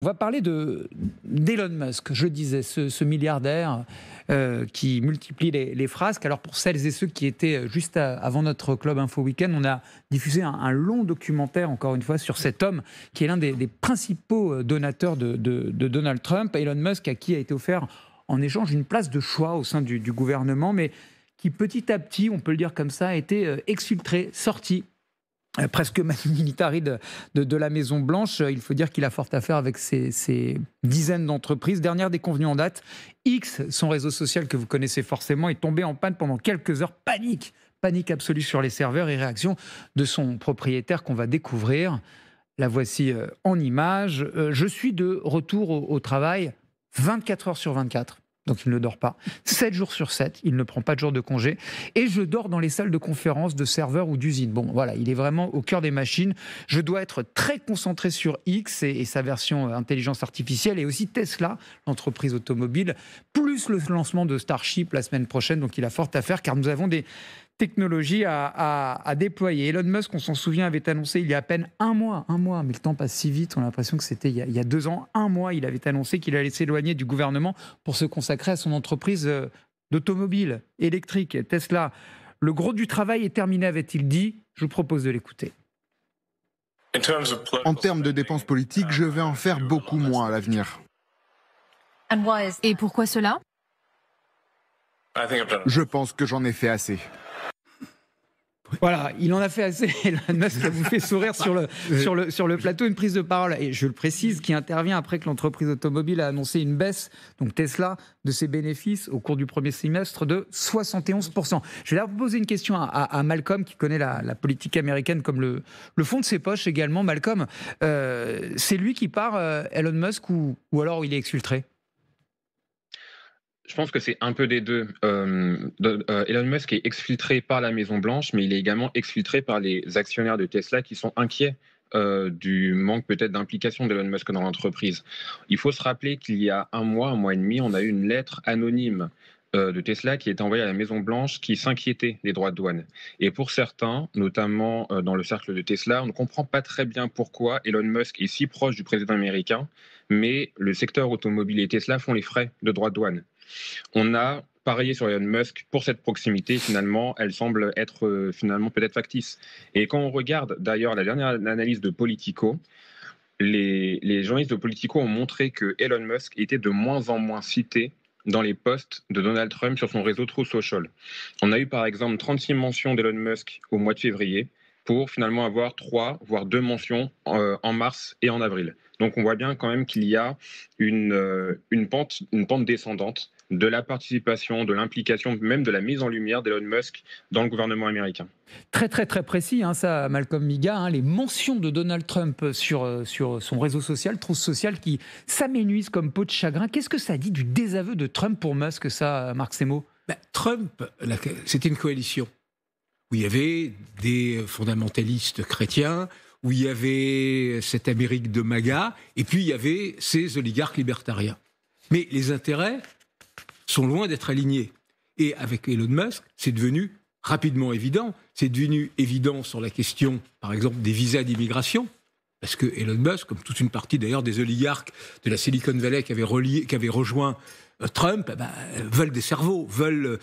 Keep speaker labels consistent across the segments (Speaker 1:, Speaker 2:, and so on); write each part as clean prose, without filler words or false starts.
Speaker 1: On va parler d'Elon Musk, je disais, ce milliardaire qui multiplie les frasques. Alors pour celles et ceux qui étaient juste avant notre Club Info Week-end, on a diffusé un long documentaire, encore une fois, sur cet homme qui est l'un des principaux donateurs de Donald Trump, Elon Musk, à qui a été offert en échange une place de choix au sein du gouvernement, mais qui petit à petit, on peut le dire comme ça, a été exfiltré, sorti presque manu militari de la Maison-Blanche. Il faut dire qu'il a fort à faire avec ces dizaines d'entreprises. Dernière déconvenue en date, X, son réseau social que vous connaissez forcément, est tombé en panne pendant quelques heures. Panique absolue sur les serveurs et réaction de son propriétaire qu'on va découvrir. La voici en images. Je suis de retour au travail 24 heures sur 24. Donc il ne dort pas. 7 jours sur 7, il ne prend pas de jour de congé. Et je dors dans les salles de conférence de serveurs ou d'usines. Bon, voilà, il est vraiment au cœur des machines. Je dois être très concentré sur X et sa version intelligence artificielle, et aussi Tesla, l'entreprise automobile, plus le lancement de Starship la semaine prochaine. Donc il a fort à faire, car nous avons des technologies à déployer. Elon Musk, on s'en souvient, avait annoncé il y a à peine un mois, mais le temps passe si vite, on a l'impression que c'était il y a 2 ans, un mois, il avait annoncé qu'il allait s'éloigner du gouvernement pour se consacrer à son entreprise d'automobile électrique, Tesla. Le gros du travail est terminé, avait-il dit. Je vous propose de l'écouter.
Speaker 2: En termes de dépenses politiques, je vais en faire beaucoup moins à l'avenir.
Speaker 3: Et pourquoi cela ?
Speaker 2: Je pense que j'en ai fait assez.
Speaker 1: Voilà, il en a fait assez. Elon Musk vous fait sourire sur le plateau. Une prise de parole, et je le précise, qui intervient après que l'entreprise automobile a annoncé une baisse, donc Tesla, de ses bénéfices au cours du premier semestre de 71%. Je vais leur poser une question à Malcolm, qui connaît la politique américaine comme le fond de ses poches également. Malcolm, c'est lui qui part, Elon Musk, ou alors il est exfiltré ?
Speaker 4: Je pense que c'est un peu des deux. Elon Musk est exfiltré par la Maison-Blanche, mais il est également exfiltré par les actionnaires de Tesla qui sont inquiets du manque peut-être d'implication d'Elon Musk dans l'entreprise. Il faut se rappeler qu'il y a un mois et demi, on a eu une lettre anonyme de Tesla qui est envoyée à la Maison-Blanche qui s'inquiétait des droits de douane. Et pour certains, notamment dans le cercle de Tesla, on ne comprend pas très bien pourquoi Elon Musk est si proche du président américain, mais le secteur automobile et Tesla font les frais de droits de douane. On a parié sur Elon Musk pour cette proximité. Finalement, elle semble être finalement peut-être factice. Et quand on regarde d'ailleurs la dernière analyse de Politico, les journalistes de Politico ont montré que Elon Musk était de moins en moins cité dans les posts de Donald Trump sur son réseau Truth Social. On a eu par exemple 36 mentions d'Elon Musk au mois de février, pour finalement avoir 3, voire 2 mentions en mars et en avril. Donc on voit bien quand même qu'il y a une pente descendante de la participation, de l'implication, même de la mise en lumière d'Elon Musk dans le gouvernement américain.
Speaker 1: Très précis, ça, Malcolm Miga, les mentions de Donald Trump sur son réseau social, Truth Social, qui s'amenuisent comme peau de chagrin. Qu'est-ce que ça dit du désaveu de Trump pour Musk, ça, Marc Semo ?
Speaker 5: Trump, c'était une coalition où il y avait des fondamentalistes chrétiens, où il y avait cette Amérique de MAGA, et puis il y avait ces oligarques libertariens. Mais les intérêts sont loin d'être alignés. Et avec Elon Musk, c'est devenu rapidement évident. C'est devenu évident sur la question, par exemple, des visas d'immigration, parce que Elon Musk, comme toute une partie d'ailleurs des oligarques de la Silicon Valley qui avaient rejoint Trump, veulent des cerveaux, veulent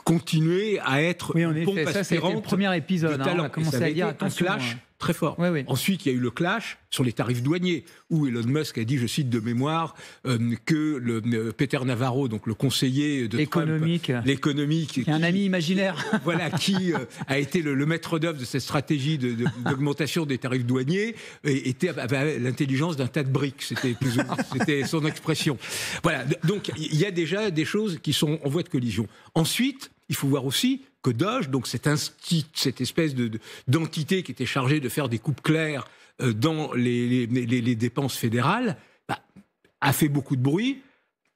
Speaker 5: continuer à être
Speaker 1: une pompe aspirante. Ça, c'était le premier épisode. On a commencé à dire attention.
Speaker 5: Un clash très fort.
Speaker 1: Oui.
Speaker 5: Ensuite, il y a eu le clash sur les tarifs douaniers, où Elon Musk a dit, je cite de mémoire, que Peter Navarro, donc le conseiller de
Speaker 1: l'économique,
Speaker 5: qui
Speaker 1: est un ami imaginaire,
Speaker 5: voilà, qui a été le maître d'œuvre de cette stratégie d'augmentation des tarifs douaniers, avait l'intelligence d'un tas de briques. C'était son expression. Voilà. Donc, il y a déjà des choses qui sont en voie de collision. Ensuite, il faut voir aussi que Doge, donc cette espèce d'entité qui était chargée de faire des coupes claires dans les dépenses fédérales, a fait beaucoup de bruit,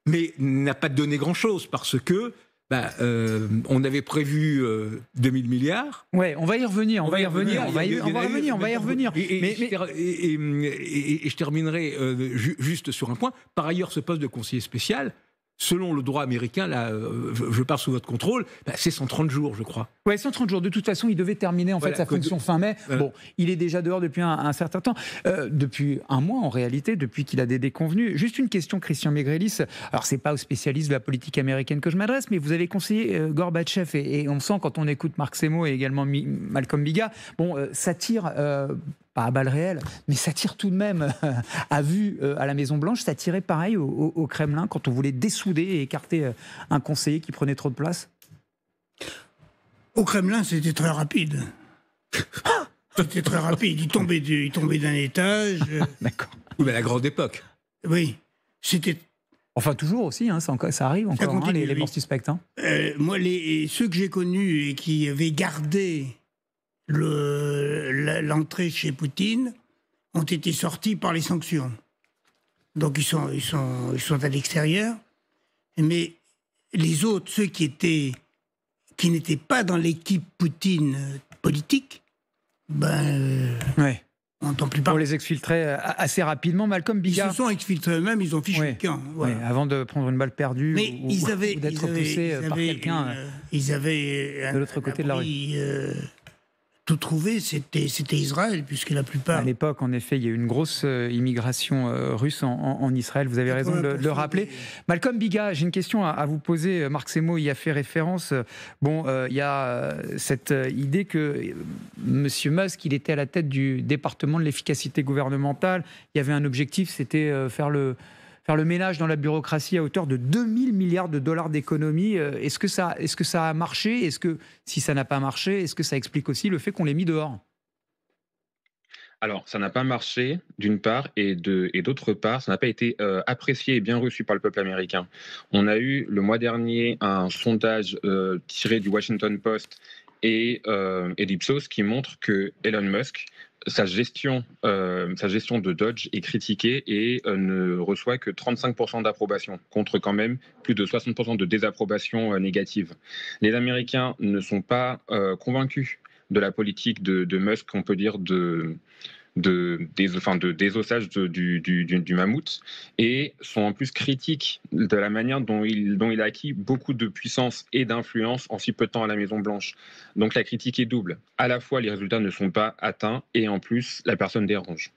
Speaker 5: mais n'a pas donné grand-chose, parce que on avait prévu 2000 milliards.
Speaker 1: Ouais, on va y revenir.
Speaker 5: Et je terminerai juste sur un point. Par ailleurs, ce poste de conseiller spécial, selon le droit américain, là, je pars sous votre contrôle, c'est 130 jours, je crois.
Speaker 1: Oui, 130 jours. De toute façon, il devait terminer en fait sa fonction fin mai.
Speaker 5: Voilà.
Speaker 1: Bon, il est déjà dehors depuis un certain temps. Depuis un mois, en réalité, depuis qu'il a des déconvenus. Juste une question, Christian Maigrelis. Alors, c'est pas aux spécialistes de la politique américaine que je m'adresse, mais vous avez conseillé Gorbatchev, et on sent quand on écoute Marc Semo et également Malcolm Biga, bon, ça tire... pas à balles réelles, mais ça tire tout de même à vue à la Maison-Blanche. Ça tirait pareil au Kremlin quand on voulait dessouder et écarter un conseiller qui prenait trop de place.
Speaker 6: Au Kremlin, c'était très rapide. C'était très rapide. Il tombait d'un étage.
Speaker 1: D'accord.
Speaker 5: Oui, mais à la grande époque.
Speaker 6: Oui, c'était...
Speaker 1: Enfin, toujours aussi, hein, ça arrive encore,
Speaker 6: continue,
Speaker 1: les
Speaker 6: oui.
Speaker 1: morts suspects. Hein.
Speaker 6: Moi, ceux que j'ai connus et qui avaient gardé l'entrée chez Poutine ont été sortis par les sanctions. Donc ils sont à l'extérieur. Mais les autres, ceux qui n'étaient pas dans l'équipe Poutine politique,
Speaker 1: Ouais.
Speaker 6: on n'entend plus
Speaker 1: On
Speaker 6: parler.
Speaker 1: les exfiltrait assez rapidement. Malcolm
Speaker 6: Ils
Speaker 1: Biga.
Speaker 6: se sont exfiltrés eux-mêmes, ils ont fichu le camp. Voilà.
Speaker 1: Oui, avant de prendre une balle perdue
Speaker 6: Mais
Speaker 1: ou d'être poussé par quelqu'un
Speaker 6: ils avaient
Speaker 1: de l'autre côté de la rue.
Speaker 6: Tout trouvé, c'était Israël, puisque la plupart...
Speaker 1: À l'époque, en effet, il y a eu une grosse immigration russe en Israël. Vous avez raison de le rappeler. Malcolm Biga, j'ai une question à vous poser. Marc Semo y a fait référence. Bon, il y a cette idée que M. Musk, il était à la tête du département de l'efficacité gouvernementale. Il y avait un objectif, c'était faire le ménage dans la bureaucratie à hauteur de 2000 milliards de dollars d'économies. Est-ce que ça a marché ? Est-ce que, si ça n'a pas marché, est-ce que ça explique aussi le fait qu'on l'ait mis dehors ?
Speaker 4: Alors, ça n'a pas marché, d'une part, et d'autre part, ça n'a pas été apprécié et bien reçu par le peuple américain. On a eu, le mois dernier, un sondage tiré du Washington Post et d'Ipsos qui montre que Elon Musk, sa gestion de Dodge est critiquée et ne reçoit que 35% d'approbation, contre quand même plus de 60% de désapprobation négative. Les Américains ne sont pas convaincus de la politique de Musk, on peut dire, désossage du mammouth, et sont en plus critiques de la manière dont il a acquis beaucoup de puissance et d'influence en si peu de temps à la Maison-Blanche. Donc la critique est double. À la fois, les résultats ne sont pas atteints, et en plus, la personne dérange.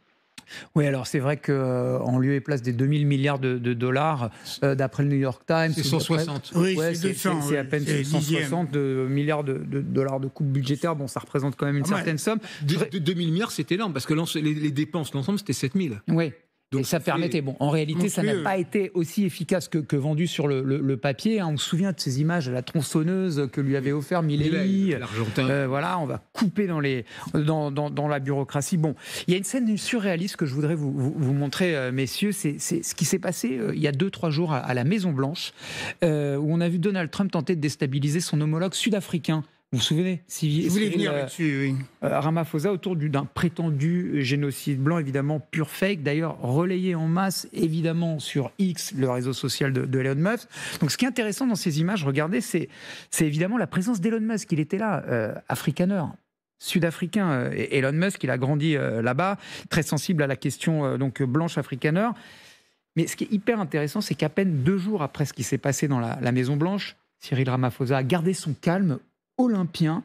Speaker 1: Oui, alors c'est vrai qu'en lieu et place des 2000 milliards de dollars, d'après le New York Times...
Speaker 5: C'est 160.
Speaker 6: Oui,
Speaker 1: Ouais,
Speaker 6: c'est 200.
Speaker 1: c'est à peine 160 milliards de dollars de coupes budgétaires. Bon, ça représente quand même une certaine somme.
Speaker 5: 2000 milliards, c'est énorme, parce que les dépenses, l'ensemble, c'était 7000.
Speaker 1: Oui.
Speaker 5: Donc,
Speaker 1: et ça permettait, bon, en réalité, ça n'a pas été aussi efficace que vendu sur le papier. Hein. On se souvient de ces images à la tronçonneuse que lui avait offert Milley.
Speaker 5: L'Argentin.
Speaker 1: Voilà, on va couper dans la bureaucratie. Bon, il y a une scène surréaliste que je voudrais vous montrer, messieurs. C'est ce qui s'est passé il y a 2-3 jours à la Maison-Blanche, où on a vu Donald Trump tenter de déstabiliser son homologue sud-africain. Vous vous souvenez,
Speaker 6: Je voulais venir là-dessus, oui.
Speaker 1: Ramaphosa, autour d'un prétendu génocide blanc, évidemment pur fake, d'ailleurs relayé en masse, évidemment, sur X, le réseau social de Elon Musk. Donc ce qui est intéressant dans ces images, regardez, c'est évidemment la présence d'Elon Musk. Il était là, africaner, sud-africain. Elon Musk, il a grandi là-bas, très sensible à la question donc blanche africaner. Mais ce qui est hyper intéressant, c'est qu'à peine 2 jours après ce qui s'est passé dans la Maison-Blanche, Cyril Ramaphosa a gardé son calme olympien.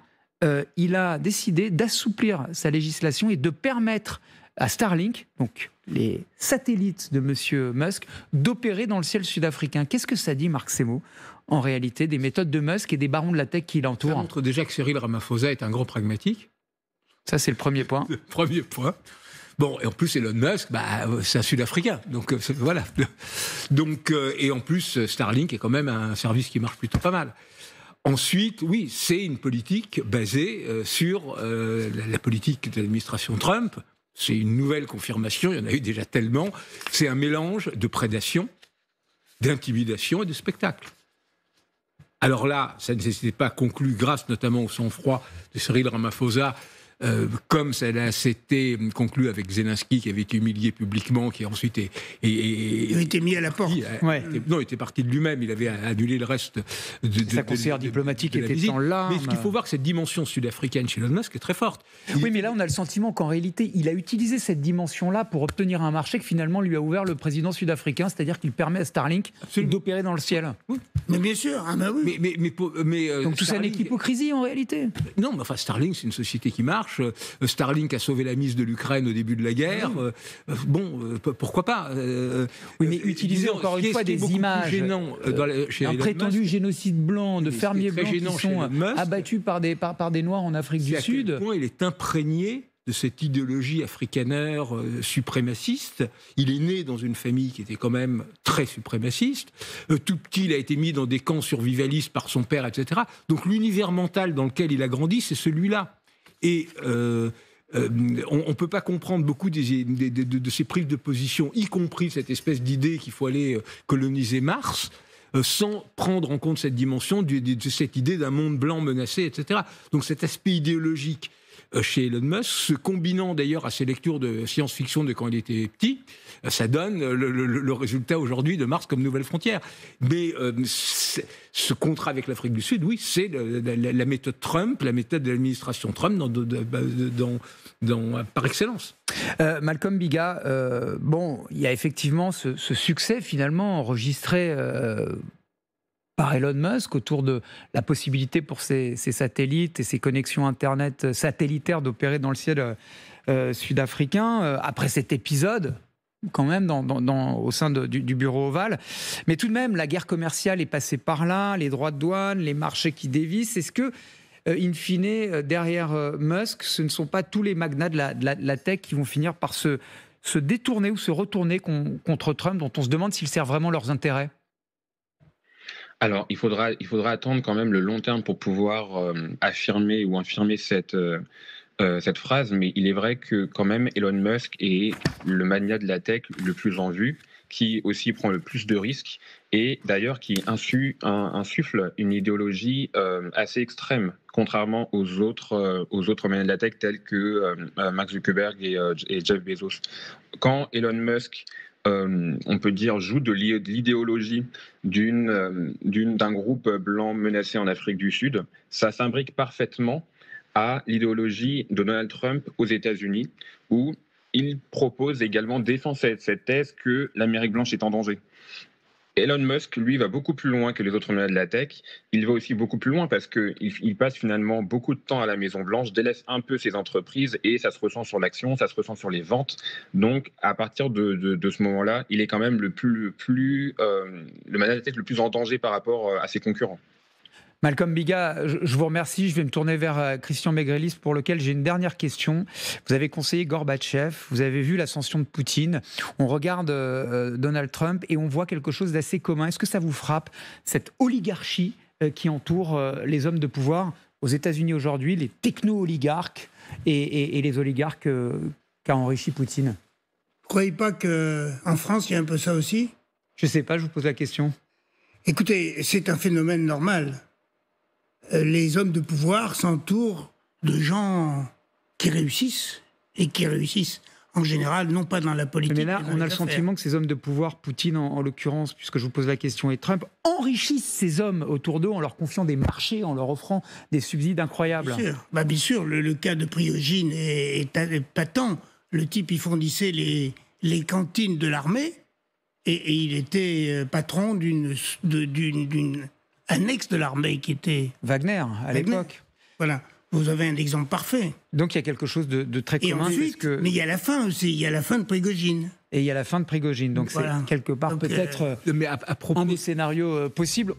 Speaker 1: Il a décidé d'assouplir sa législation et de permettre à Starlink, donc les satellites de M. Musk, d'opérer dans le ciel sud-africain. Qu'est-ce que ça dit, Marc Semo, en réalité, des méthodes de Musk et des barons de la tech qui l'entourent ?
Speaker 5: Ça montre déjà que Cyril Ramaphosa est un grand pragmatique.
Speaker 1: Ça, c'est le premier point.
Speaker 5: Le premier point. Bon, et en plus, Elon Musk, c'est un Sud-Africain. Donc, voilà. Donc, et en plus, Starlink est quand même un service qui marche plutôt pas mal. Ensuite, oui, c'est une politique basée sur la politique de l'administration Trump. C'est une nouvelle confirmation, il y en a eu déjà tellement. C'est un mélange de prédation, d'intimidation et de spectacle. Alors là, ça ne s'était pas conclu grâce notamment au sang-froid de Cyril Ramaphosa, comme ça s'était conclu avec Zelensky, qui avait été humilié publiquement, qui ensuite
Speaker 6: il a été mis à la porte.
Speaker 5: Non, il était parti de lui-même, il avait annulé le reste
Speaker 1: sa conseillère diplomatique
Speaker 5: de la
Speaker 1: était
Speaker 5: visite.
Speaker 1: en larmes.
Speaker 5: Mais ce qu'il faut voir, que cette dimension sud-africaine chez Elon Musk est très forte.
Speaker 1: Oui, mais là, on a le sentiment qu'en réalité, il a utilisé cette dimension-là pour obtenir un marché que finalement lui a ouvert le président sud-africain, c'est-à-dire qu'il permet à Starlink d'opérer dans le ciel.
Speaker 5: Oui.
Speaker 6: Mais bien sûr, oui.
Speaker 1: Donc tout ça est une hypocrisie en réalité.
Speaker 5: Non, mais enfin, Starlink, c'est une société qui marche. Starlink a sauvé la mise de l'Ukraine au début de la guerre. Pourquoi pas
Speaker 1: oui, mais utiliser encore une fois des images, un prétendu génocide blanc de fermiers blancs qui sont abattus par des Noirs en Afrique du Sud.
Speaker 5: À quel point il est imprégné de cette idéologie afrikaneur suprémaciste. Il est né dans une famille qui était quand même très suprémaciste. Tout petit, il a été mis dans des camps survivalistes par son père, etc. Donc l'univers mental dans lequel il a grandi, c'est celui-là. Et on ne peut pas comprendre beaucoup de ces prises de position, y compris cette espèce d'idée qu'il faut aller coloniser Mars, sans prendre en compte cette dimension de cette idée d'un monde blanc menacé, etc. Donc cet aspect idéologique chez Elon Musk, se combinant d'ailleurs à ses lectures de science-fiction de quand il était petit, ça donne le résultat aujourd'hui de Mars comme nouvelle frontière. Mais ce contrat avec l'Afrique du Sud, oui, c'est la méthode Trump, la méthode de l'administration Trump par excellence.
Speaker 1: Malcolm Biga, il y a effectivement ce succès finalement enregistré par Elon Musk autour de la possibilité pour ces satellites et ces connexions Internet satellitaires d'opérer dans le ciel sud-africain. Après cet épisode, quand même, au sein du bureau ovale. Mais tout de même, la guerre commerciale est passée par là, les droits de douane, les marchés qui dévissent. Est-ce que, in fine, derrière Musk, ce ne sont pas tous les magnats de la tech qui vont finir par se détourner ou se retourner contre Trump, dont on se demande s'ils servent vraiment leurs intérêts ?
Speaker 4: Alors, il faudra attendre quand même le long terme pour pouvoir affirmer ou infirmer cette phrase, mais il est vrai que quand même Elon Musk est le magnat de la tech le plus en vue, qui aussi prend le plus de risques et d'ailleurs qui insuffle une idéologie assez extrême, contrairement aux autres magnats de la tech tels que Mark Zuckerberg et Jeff Bezos. Quand Elon Musk on peut dire, joue de l'idéologie d'un groupe blanc menacé en Afrique du Sud, ça s'imbrique parfaitement à l'idéologie de Donald Trump aux États-Unis, où il propose également, défend cette thèse que l'Amérique blanche est en danger. Elon Musk, lui, va beaucoup plus loin que les autres magnats de la tech. Il va aussi beaucoup plus loin parce qu'il passe finalement beaucoup de temps à la Maison-Blanche, délaisse un peu ses entreprises et ça se ressent sur l'action, ça se ressent sur les ventes. Donc, à partir de ce moment-là, il est quand même le magnat de la tech le plus en danger par rapport à ses concurrents.
Speaker 1: Malcolm Biga, je vous remercie. Je vais me tourner vers Christian Maigrelis pour lequel j'ai une dernière question. Vous avez conseillé Gorbatchev, vous avez vu l'ascension de Poutine. On regarde Donald Trump et on voit quelque chose d'assez commun. Est-ce que ça vous frappe, cette oligarchie qui entoure les hommes de pouvoir aux États-Unis aujourd'hui, les techno-oligarques et les oligarques qu'a enrichi Poutine ?
Speaker 6: Vous ne croyez pas qu'en France, il y a un peu ça aussi ?
Speaker 1: Je ne sais pas, je vous pose la question.
Speaker 6: Écoutez, c'est un phénomène normal. Les hommes de pouvoir s'entourent de gens qui réussissent, et qui réussissent en général, non pas dans la politique.
Speaker 1: Mais là, on a le sentiment que ces hommes de pouvoir, Poutine en l'occurrence, puisque je vous pose la question, et Trump, enrichissent ces hommes autour d'eux en leur confiant des marchés, en leur offrant des subsides incroyables.
Speaker 6: Bien sûr, le cas de Prigojine est patent. Le type, il fournissait les cantines de l'armée, et il était patron d'une annexe de l'armée qui était...
Speaker 1: Wagner, à l'époque.
Speaker 6: Voilà, vous avez un exemple parfait.
Speaker 1: Donc il y a quelque chose de très commun.
Speaker 6: Et ensuite, mais il y a la fin aussi, il y a la fin de Prigojine.
Speaker 1: Et il y a la fin de Prigojine, donc voilà. C'est quelque part peut-être un des scénarios possibles.